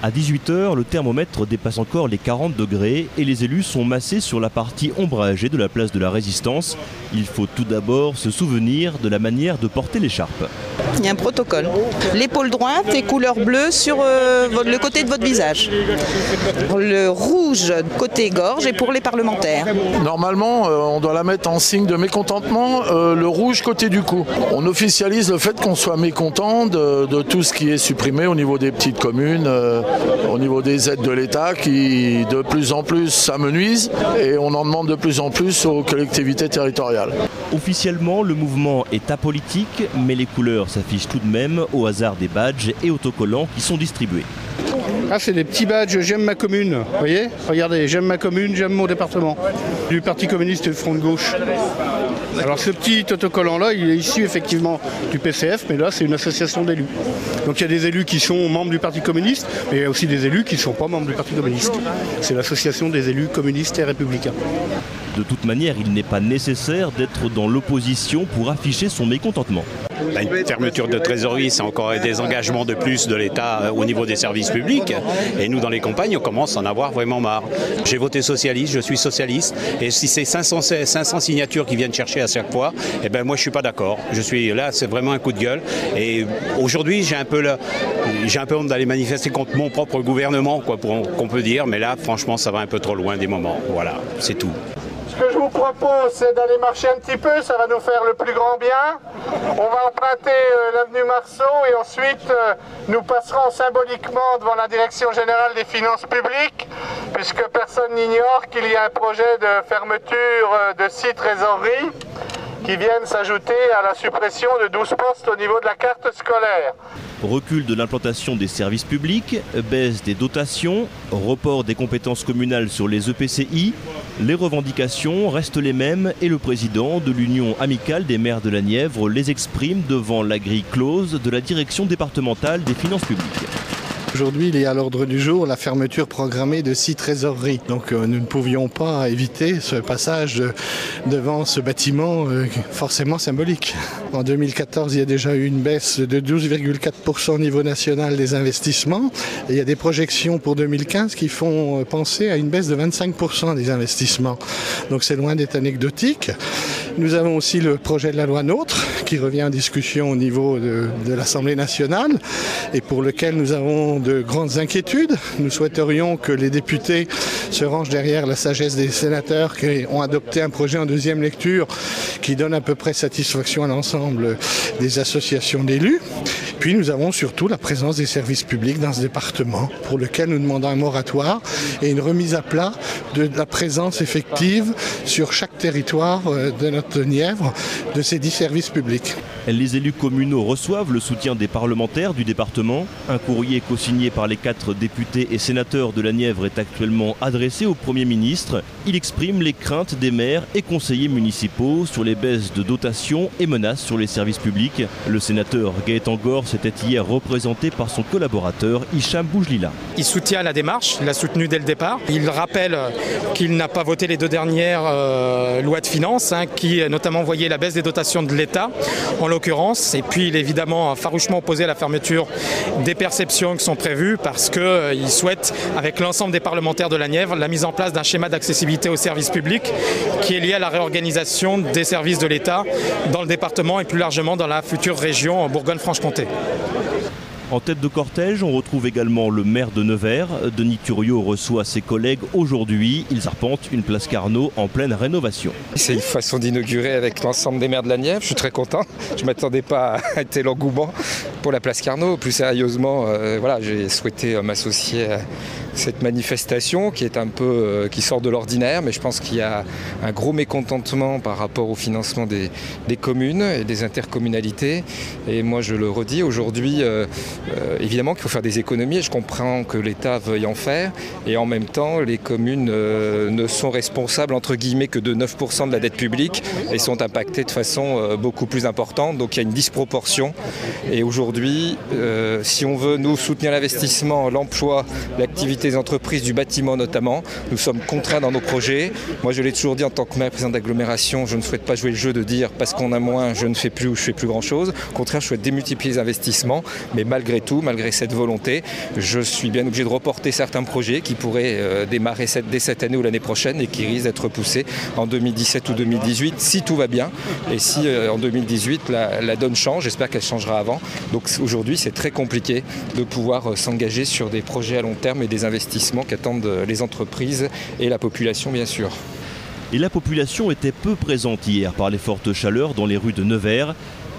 À 18 h, le thermomètre dépasse encore les 40 degrés et les élus sont massés sur la partie ombragée de la place de la Résistance. Il faut tout d'abord se souvenir de la manière de porter l'écharpe. Il y a un protocole. L'épaule droite est couleur bleue sur le côté de votre visage. Le rouge côté gorge est pour les parlementaires. Normalement, on doit la mettre en signe de mécontentement, le rouge côté du cou. On officialise le fait qu'on soit mécontent de tout ce qui est supprimé au niveau des petites communes, au niveau des aides de l'État qui de plus en plus s'amenuisent et on en demande de plus en plus aux collectivités territoriales. Officiellement, le mouvement est apolitique, mais les couleurs s'affichent tout de même au hasard des badges et autocollants qui sont distribués. Ah, c'est des petits badges, j'aime ma commune, vous voyez ? Regardez, j'aime ma commune, j'aime mon département. Du Parti communiste et du Front de gauche. Alors ce petit autocollant-là, il est issu effectivement du PCF, mais là c'est une association d'élus. Donc il y a des élus qui sont membres du Parti communiste, mais il y a aussi des élus qui ne sont pas membres du Parti communiste. C'est l'association des élus communistes et républicains. De toute manière, il n'est pas nécessaire d'être dans l'opposition pour afficher son mécontentement. Une fermeture de trésorerie, c'est encore des engagements de plus de l'État au niveau des services publics. Et nous, dans les campagnes, on commence à en avoir vraiment marre. J'ai voté socialiste, je suis socialiste. Et si c'est 500 signatures qui viennent chercher à chaque fois, eh ben moi, je ne suis pas d'accord. Je suis là, c'est vraiment un coup de gueule. Et aujourd'hui, j'ai un peu honte d'aller manifester contre mon propre gouvernement, quoi, qu'on peut dire. Mais là, franchement, ça va un peu trop loin des moments. Voilà, c'est tout. Ce que je vous propose, c'est d'aller marcher un petit peu, ça va nous faire le plus grand bien. On va emprunter l'avenue Marceau et ensuite nous passerons symboliquement devant la Direction générale des finances publiques, puisque personne n'ignore qu'il y a un projet de fermeture de 6 trésoreries qui viennent s'ajouter à la suppression de 12 postes au niveau de la carte scolaire. Recul de l'implantation des services publics, baisse des dotations, report des compétences communales sur les EPCI, les revendications restent les mêmes et le président de l'Union amicale des maires de la Nièvre les exprime devant la grille close de la direction départementale des finances publiques. Aujourd'hui, il est à l'ordre du jour la fermeture programmée de 6 trésoreries. Donc nous ne pouvions pas éviter ce passage devant ce bâtiment forcément symbolique. En 2014, il y a déjà eu une baisse de 12,4% au niveau national des investissements. Et il y a des projections pour 2015 qui font penser à une baisse de 25% des investissements. Donc c'est loin d'être anecdotique. Nous avons aussi le projet de la loi NOTRe qui revient en discussion au niveau de l'Assemblée nationale et pour lequel nous avons de grandes inquiétudes. Nous souhaiterions que les députés se rangent derrière la sagesse des sénateurs qui ont adopté un projet en deuxième lecture qui donne à peu près satisfaction à l'ensemble des associations d'élus. Puis nous avons surtout la présence des services publics dans ce département pour lequel nous demandons un moratoire et une remise à plat de la présence effective sur chaque territoire de notre Nièvre de ces 10 services publics. Les élus communaux reçoivent le soutien des parlementaires du département. Un courrier co-signé par les 4 députés et sénateurs de la Nièvre est actuellement adressé au Premier ministre. Il exprime les craintes des maires et conseillers municipaux sur les baisses de dotation et menaces sur les services publics. Le sénateur Gaëtan Gors était hier représenté par son collaborateur Hicham Boujlila. Il soutient la démarche, il l'a soutenu dès le départ. Il rappelle qu'il n'a pas voté les 2 dernières lois de finances, qui notamment voyaient la baisse des dotations de l'État, en l'occurrence. Et puis il est évidemment farouchement opposé à la fermeture des perceptions qui sont prévues parce qu'il souhaite, avec l'ensemble des parlementaires de la Nièvre, la mise en place d'un schéma d'accessibilité aux services publics qui est lié à la réorganisation des services de l'État dans le département et plus largement dans la future région Bourgogne-Franche-Comté. En tête de cortège, on retrouve également le maire de Nevers. Denis Thuriot reçoit ses collègues aujourd'hui. Ils arpentent une place Carnot en pleine rénovation. C'est une façon d'inaugurer avec l'ensemble des maires de la Nièvre. Je suis très content. Je ne m'attendais pas à un tel engouement pour la place Carnot. Plus sérieusement, j'ai souhaité m'associer à cette manifestation qui est un peu qui sort de l'ordinaire, mais je pense qu'il y a un gros mécontentement par rapport au financement des communes et des intercommunalités. Et moi, je le redis aujourd'hui. Évidemment qu'il faut faire des économies et je comprends que l'État veuille en faire et en même temps les communes ne sont responsables entre guillemets que de 9% de la dette publique et sont impactées de façon beaucoup plus importante, donc il y a une disproportion et aujourd'hui aujourd'hui, si on veut nous soutenir l'investissement, l'emploi, l'activité des entreprises, du bâtiment notamment, nous sommes contraints dans nos projets. Moi je l'ai toujours dit en tant que maire président d'agglomération, je ne souhaite pas jouer le jeu de dire parce qu'on a moins, je ne fais plus ou je fais plus grand chose. Au contraire, je souhaite démultiplier les investissements, mais malgré tout, malgré cette volonté, je suis bien obligé de reporter certains projets qui pourraient démarrer dès cette année ou l'année prochaine et qui risquent d'être repoussés en 2017 ou 2018 si tout va bien. Et si en 2018 la donne change, j'espère qu'elle changera avant. Donc aujourd'hui c'est très compliqué de pouvoir s'engager sur des projets à long terme et des investissements qu'attendent les entreprises et la population bien sûr. Et la population était peu présente hier par les fortes chaleurs dans les rues de Nevers.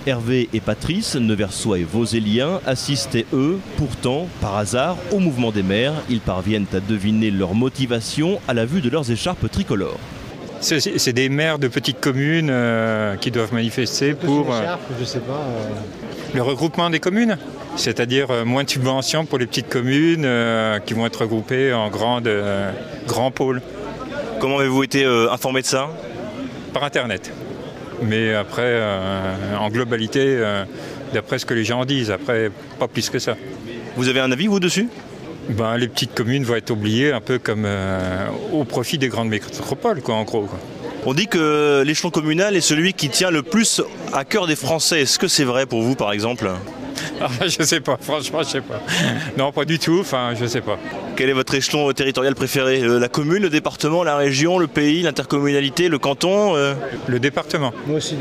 Hervé et Patrice, Neversois et Vauxéliens, assistaient eux, pourtant, par hasard, au mouvement des maires. Ils parviennent à deviner leur motivation à la vue de leurs écharpes tricolores. C'est des maires de petites communes qui doivent manifester pour le regroupement des communes, c'est-à-dire moins de subventions pour les petites communes qui vont être regroupées en grands pôles. Comment avez-vous été informé de ça ? Par Internet. Mais après, en globalité, d'après ce que les gens disent, après, pas plus que ça. Vous avez un avis, vous, dessus ? Les petites communes vont être oubliées un peu comme au profit des grandes métropoles, quoi, en gros. Quoi. On dit que l'échelon communal est celui qui tient le plus à cœur des Français. Est-ce que c'est vrai pour vous, par exemple ? Je sais pas, franchement, je sais pas. Non, pas du tout, je sais pas. Quel est votre échelon territorial préféré ? La commune, le département, la région, le pays, l'intercommunalité, le canton Le département. Moi aussi,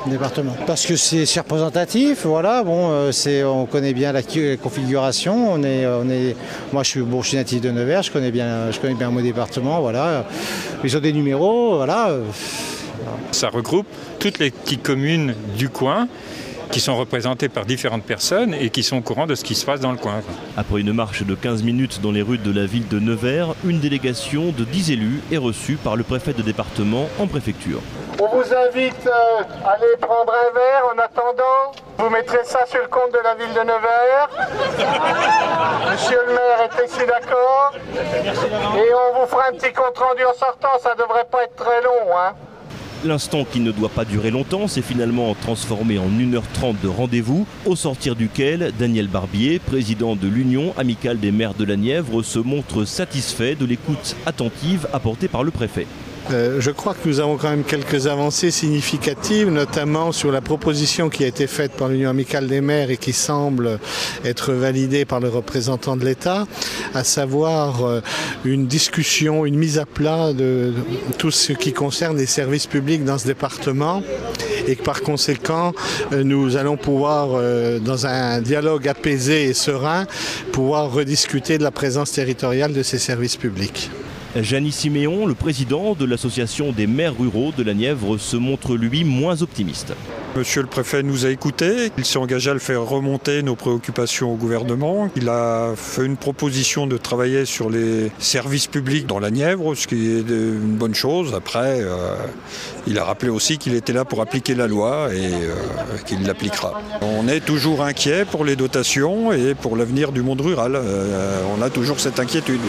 département. Parce que c'est représentatif, voilà. On connaît bien la configuration. Moi, je suis natif de Nevers, je connais bien mon département, voilà. Ils ont des numéros, voilà. Ça regroupe toutes les petites communes du coin, qui sont représentées par différentes personnes et qui sont au courant de ce qui se passe dans le coin. Après une marche de 15 minutes dans les rues de la ville de Nevers, une délégation de 10 élus est reçue par le préfet de département en préfecture. On vous invite à aller prendre un verre en attendant. Vous mettrez ça sur le compte de la ville de Nevers. Monsieur le maire est ici d'accord. Et on vous fera un petit compte rendu en sortant, ça ne devrait pas être très long. L'instant qui ne doit pas durer longtemps s'est finalement transformé en 1h30 de rendez-vous, au sortir duquel Daniel Barbier, président de l'Union amicale des maires de la Nièvre, se montre satisfait de l'écoute attentive apportée par le préfet. Je crois que nous avons quand même quelques avancées significatives, notamment sur la proposition qui a été faite par l'Union amicale des maires et qui semble être validée par le représentant de l'État, à savoir une discussion, une mise à plat de tout ce qui concerne les services publics dans ce département et que par conséquent, nous allons pouvoir, dans un dialogue apaisé et serein, pouvoir rediscuter de la présence territoriale de ces services publics. Jeanny Siméon, le président de l'association des maires ruraux de la Nièvre, se montre lui moins optimiste. Monsieur le préfet nous a écoutés, il s'est engagé à le faire remonter nos préoccupations au gouvernement. Il a fait une proposition de travailler sur les services publics dans la Nièvre, ce qui est une bonne chose. Après, il a rappelé aussi qu'il était là pour appliquer la loi et qu'il l'appliquera. On est toujours inquiet pour les dotations et pour l'avenir du monde rural. On a toujours cette inquiétude.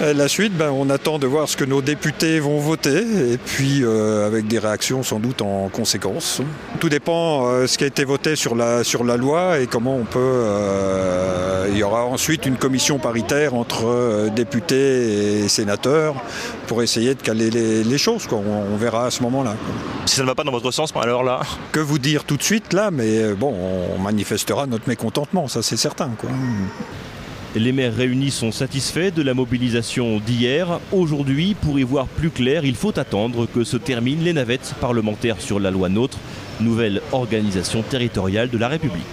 La suite, on attend de voir ce que nos députés vont voter et puis avec des réactions sans doute en conséquence. Tout dépend de ce qui a été voté sur la loi et comment on peut... il y aura ensuite une commission paritaire entre députés et sénateurs pour essayer de caler les choses. On verra à ce moment-là. Si ça ne va pas dans votre sens, alors là... Que vous dire tout de suite là, mais on manifestera notre mécontentement, ça c'est certain, quoi. Les maires réunis sont satisfaits de la mobilisation d'hier. Aujourd'hui, pour y voir plus clair, il faut attendre que se terminent les navettes parlementaires sur la loi NOTRe, nouvelle organisation territoriale de la République.